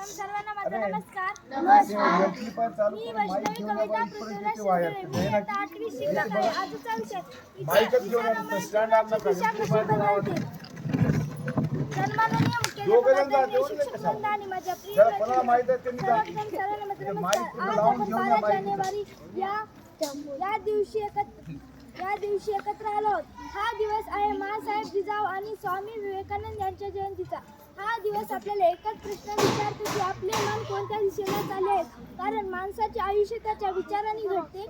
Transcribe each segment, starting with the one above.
सर्वांना माझा नमस्कार. मी वैष्णवी कविता पृथ्वीराज शिंदे. मी आता 8वी शिक्षक आहे. आजचा विषय दिशा कशी बदलते. सन्माननीय मुख्याध्यापक शिक्षक आणि माझ्या प्रिय सर्वांना माझा नमस्कार. आज आपण 12 जानेवारी या दिवशी एकत्र आलो आहोत. हा दिवस आहे महासाहेब जिजाऊ आणि स्वामी विवेकानंद यांच्या जयंतीचा. हा दिवस आपल्याला एकच प्रश्न विचारतो की आपले मन कोणत्या दिशेला चालले आहे. कारण माणसाचे आयुष्य त्याच्या विचारांनी घडते.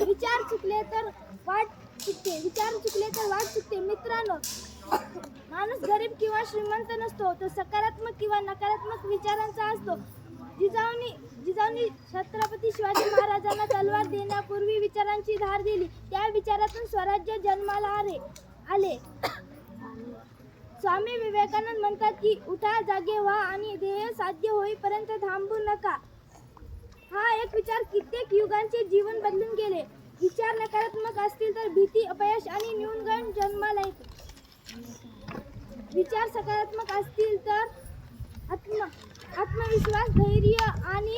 विचार चुकले तर वाट चुकते. मित्रांनो, माणूस गरीब किंवा श्रीमंत नसतो, तो सकारात्मक किंवा नकारात्मक विचारांचा असतो. जिजाऊंनी छत्रपती शिवाजी महाराजांना तलवार देण्यापूर्वी विचारांची धार दिली. त्या विचारातून स्वराज्य जन्माला आले. स्वामी विवेकानंद म्हणतात की उठा, जागे व्हा आणि ध्येय साध्य होईपर्यंत थांबू नका. हा एक विचार कित्येक युगांचे जीवन बदलून गेले. विचार नकारात्मक असतील तर भीती, अपयश आणि न्यूनगंड जन्माला येते. विचार सकारात्मक असतील तर आत्मविश्वास, धैर्य आणि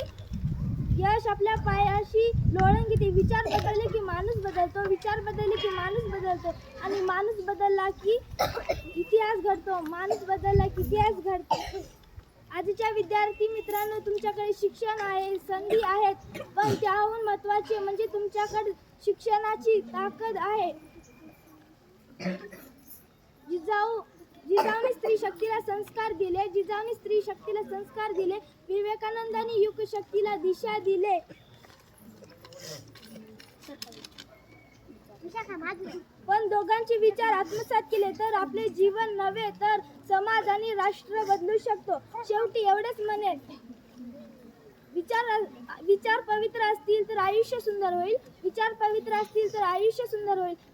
यश आपल्या पायाशी लोळण घेते. विचार बदलले की माणूस बदलतो. आणि माणूस बदलला की इतिहास घडतो. आजच्या विद्यार्थी मित्रांनो, तुमच्याकडे शिक्षण आहे, संधी आहेत, पण त्याहून महत्त्वाचे म्हणजे तुमच्याकडे शिक्षणाची ताकद आहे. जिजाऊने स्त्री शक्तीला संस्कार दिले. विवेकानंदांनी युग शक्तीला दिशा दिले. पण दोघांचे विचार आत्मसात केले तर आपले जीवन नव्हे तर समाज आणि राष्ट्र बदलू शकतो. शेवटी एवढेच म्हणेन, विचार पवित्र असतील तर आयुष्य सुंदर होईल.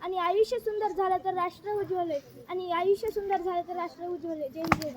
आणि आयुष्य सुंदर झालं तर राष्ट्र उज्ज्वल होईल. जय हिंद.